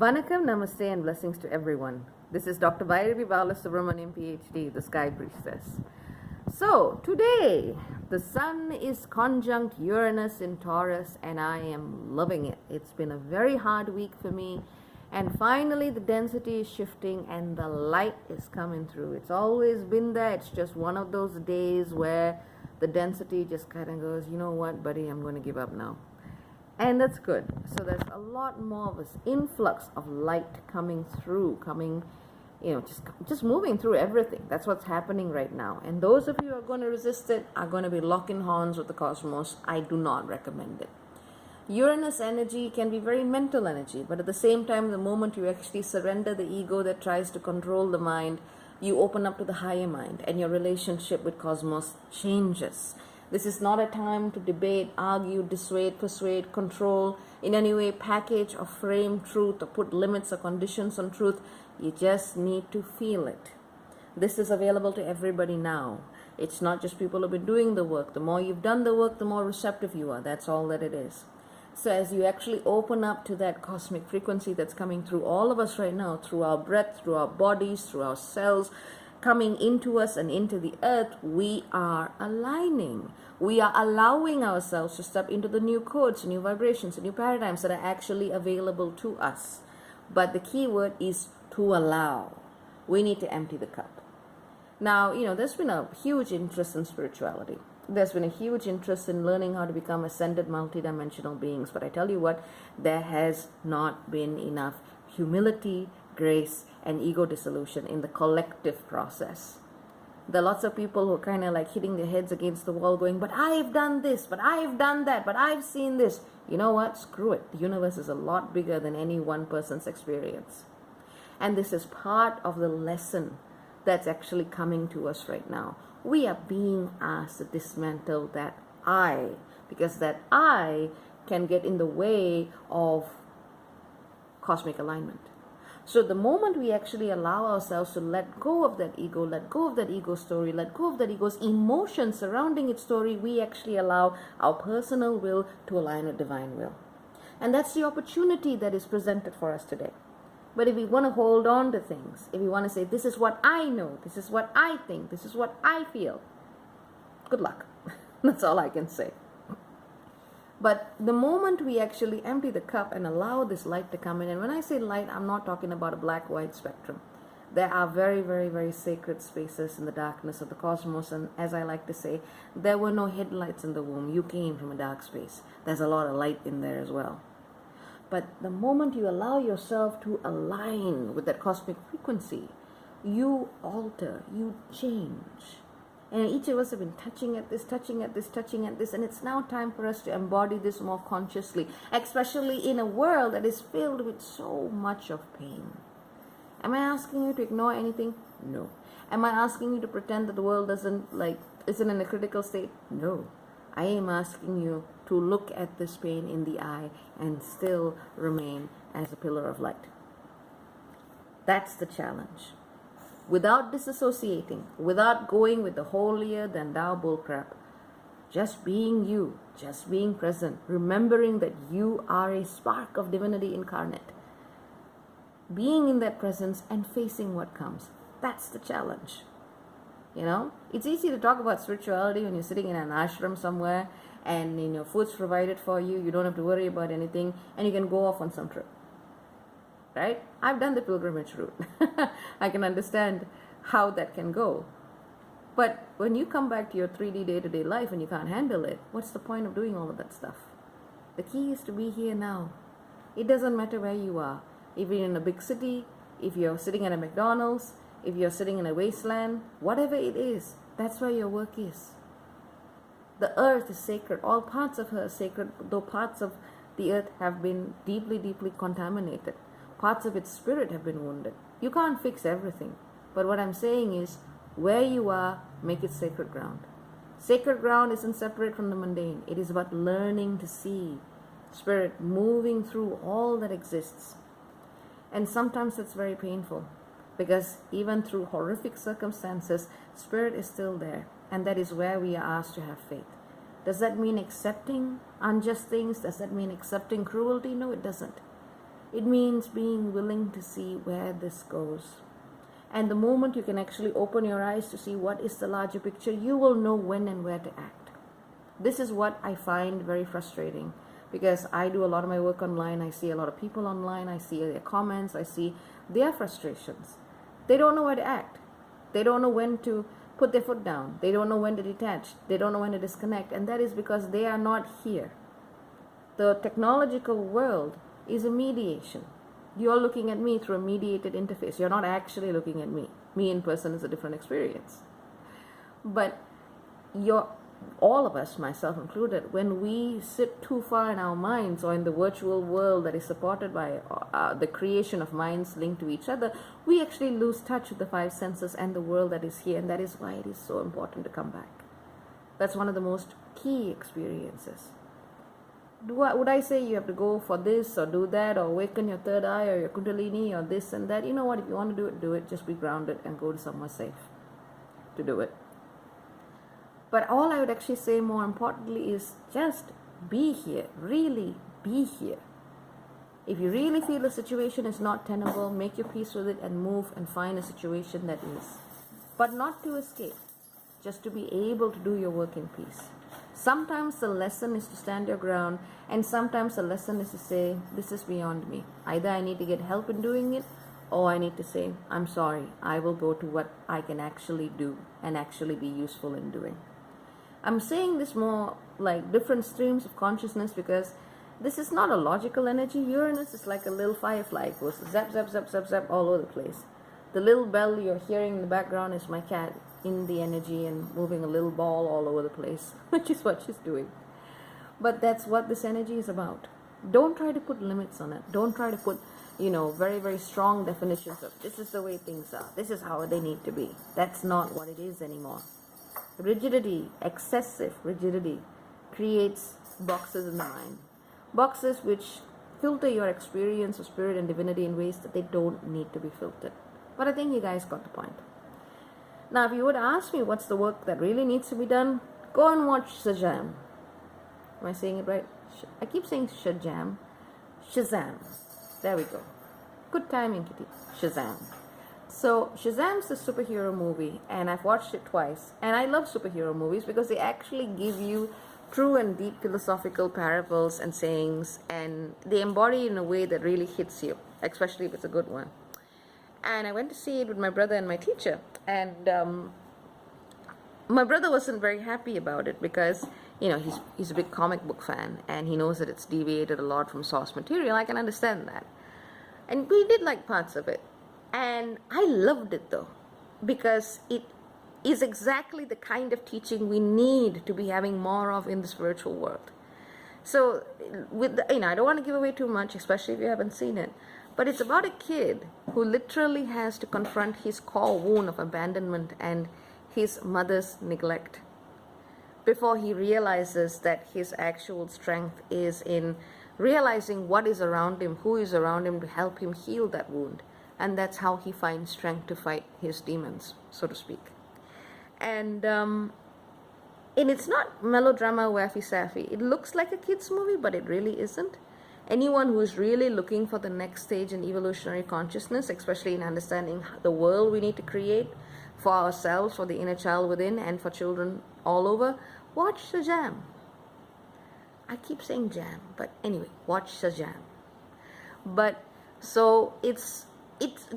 Vanakkam, Namaste, and blessings to everyone. This is Dr. Bhairavi Balasubramanian, PhD, the Sky Priestess. So, today, the Sun is conjunct Uranus in Taurus, and I am loving it. It's been a very hard week for me, and finally, the density is shifting and the light is coming through. It's always been there. It's just one of those days where the density just kind of goes, you know what, buddy, I'm going to give up now. And that's good. So there's a lot more of this influx of light coming through, just moving through everything. That's what's happening right now. And those of you who are going to resist it are going to be locking horns with the cosmos. I do not recommend it. Uranus energy can be very mental energy, but at the same time, the moment you actually surrender the ego that tries to control the mind, you open up to the higher mind, and your relationship with cosmos changes. This is not a time to debate, argue, dissuade, persuade, control, in any way package or frame truth or put limits or conditions on truth. You just need to feel it. This is available to everybody now. It's not just people who have been doing the work. The more you've done the work, the more receptive you are. That's all that it is. So as you actually open up to that cosmic frequency that's coming through all of us right now, through our breath, through our bodies, through our cells, coming into us and into the earth, we are aligning. We are allowing ourselves to step into the new codes, new vibrations, new paradigms that are actually available to us. But the key word is to allow. We need to empty the cup. Now, there's been a huge interest in spirituality. There's been a huge interest in learning how to become ascended multidimensional beings. But I tell you what, there has not been enough humility, grace, and ego dissolution in the collective process. There are lots of people who are kind of like hitting their heads against the wall going, but I've done this, but I've done that, but I've seen this. You know what? Screw it. The universe is a lot bigger than any one person's experience. And this is part of the lesson that's actually coming to us right now. We are being asked to dismantle that I, because that I can get in the way of cosmic alignment. So the moment we actually allow ourselves to let go of that ego story, let go of that ego's emotion surrounding its story, we actually allow our personal will to align with divine will. And that's the opportunity that is presented for us today. But if we want to hold on to things, if we want to say, this is what I know, this is what I think, this is what I feel, good luck. That's all I can say. But the moment we actually empty the cup and allow this light to come in, and when I say light, I'm not talking about a black-white spectrum. There are very, very, very sacred spaces in the darkness of the cosmos, and as I like to say, there were no headlights in the womb. You came from a dark space. There's a lot of light in there as well. But the moment you allow yourself to align with that cosmic frequency, you alter, you change. And each of us have been touching at this, and it's now time for us to embody this more consciously, especially in a world that is filled with so much of pain. Am I asking you to ignore anything? No. Am I asking you to pretend that the world isn't in a critical state? No. I am asking you to look at this pain in the eye and still remain as a pillar of light. That's the challenge. Without disassociating, without going with the holier than thou bullcrap, just being you, just being present, remembering that you are a spark of divinity incarnate, being in that presence and facing what comes. That's the challenge. It's easy to talk about spirituality when you're sitting in an ashram somewhere and food's provided for you, you don't have to worry about anything, and you can go off on some trip. Right? I've done the pilgrimage route. I can understand how that can go. But when you come back to your 3D day-to-day life and you can't handle it, what's the point of doing all of that stuff? The key is to be here now. It doesn't matter where you are. If you're in a big city, if you're sitting at a McDonald's, if you're sitting in a wasteland, whatever it is, that's where your work is. The earth is sacred. All parts of her are sacred, though parts of the earth have been deeply, deeply contaminated. Parts of its spirit have been wounded. You can't fix everything. But what I'm saying is, where you are, make it sacred ground. Sacred ground isn't separate from the mundane. It is about learning to see spirit moving through all that exists. And sometimes it's very painful, because even through horrific circumstances, spirit is still there. And that is where we are asked to have faith. Does that mean accepting unjust things? Does that mean accepting cruelty? No, it doesn't. It means being willing to see where this goes. And the moment you can actually open your eyes to see what is the larger picture, you will know when and where to act. This is what I find very frustrating, because I do a lot of my work online. I see a lot of people online. I see their comments. I see their frustrations. They don't know where to act. They don't know when to put their foot down. They don't know when to detach. They don't know when to disconnect. And that is because they are not here. The technological world is a mediation. You're looking at me through a mediated interface. You're not actually looking at me. Me in person is a different experience. But all of us, myself included, when we sit too far in our minds or in the virtual world that is supported by the creation of minds linked to each other, we actually lose touch with the five senses and the world that is here. And that is why it is so important to come back. That's one of the most key experiences. Would I say you have to go for this or do that or awaken your third eye or your kundalini or this and that? You know what? If you want to do it, do it. Just be grounded and go to somewhere safe to do it. But all I would actually say more importantly is just be here. Really be here. If you really feel the situation is not tenable, make your peace with it and move and find a situation that is. But not to escape. Just to be able to do your work in peace. Sometimes the lesson is to stand your ground, and sometimes the lesson is to say, this is beyond me. Either I need to get help in doing it, or I need to say, I'm sorry, I will go to what I can actually do and actually be useful in doing. I'm saying this more like different streams of consciousness because this is not a logical energy. Uranus is like a little firefly. It goes zap, zap, zap, zap, zap all over the place. The little bell you're hearing in the background is my cat in the energy and moving a little ball all over the place, which is what she's doing. But that's what this energy is about. Don't try to put limits on it. Don't try to put, very, very strong definitions of this is the way things are. This is how they need to be. That's not what it is anymore. Rigidity, excessive rigidity, creates boxes in the mind. Boxes which filter your experience of spirit and divinity in ways that they don't need to be filtered. But I think you guys got the point. Now, if you would ask me what's the work that really needs to be done, go and watch Shazam. Am I saying it right? I keep saying Shazam. Shazam. There we go. Good timing, Kitty. Shazam. So, Shazam's a superhero movie, and I've watched it twice. And I love superhero movies because they actually give you true and deep philosophical parables and sayings, and they embody in a way that really hits you, especially if it's a good one. And I went to see it with my brother and my teacher. And my brother wasn't very happy about it because, he's a big comic book fan and he knows that it's deviated a lot from source material. I can understand that. And we did like parts of it. And I loved it though, because it is exactly the kind of teaching we need to be having more of in the spiritual world. So, I don't want to give away too much, especially if you haven't seen it. But it's about a kid who literally has to confront his core wound of abandonment and his mother's neglect before he realizes that his actual strength is in realizing what is around him, who is around him to help him heal that wound. And that's how he finds strength to fight his demons, so to speak. And it's not melodrama, waffy-saffy. It looks like a kid's movie, but it really isn't. Anyone who is really looking for the next stage in evolutionary consciousness, especially in understanding the world we need to create for ourselves, for the inner child within, and for children all over, watch Shazam. I keep saying jam, but anyway, watch Shazam. But so it's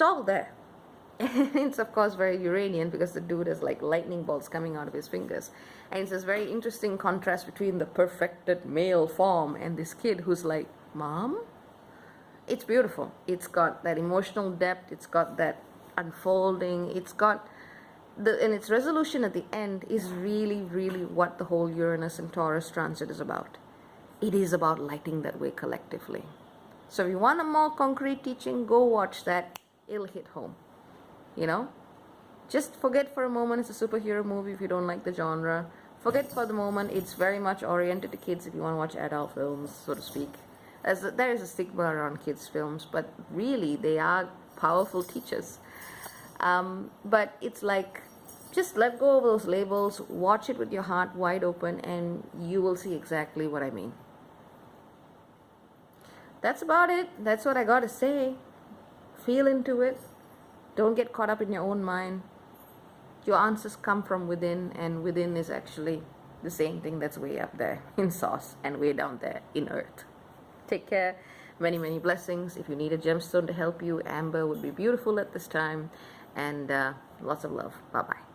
all there. It's of course very Uranian because the dude has like lightning bolts coming out of his fingers. And it's this very interesting contrast between the perfected male form and this kid who's like, Mom? It's beautiful. It's got that emotional depth. It's got that unfolding. It's got and its resolution at the end is really, really what the whole Uranus and Taurus transit is about. It is about lighting that way collectively. So if you want a more concrete teaching, go watch that. It'll hit home. Just forget for a moment it's a superhero movie if you don't like the genre. Forget for the moment it's very much oriented to kids if you want to watch adult films, so to speak. There is a stigma around kids' films, but really they are powerful teachers. But it's like, just let go of those labels, watch it with your heart wide open, and you will see exactly what I mean. that's about it. That's what I got to say. Feel into it. Don't get caught up in your own mind. Your answers come from within, and within is actually the same thing that's way up there in source and way down there in earth. Take care. Many, many blessings. If you need a gemstone to help you, amber would be beautiful at this time. And lots of love. Bye-bye.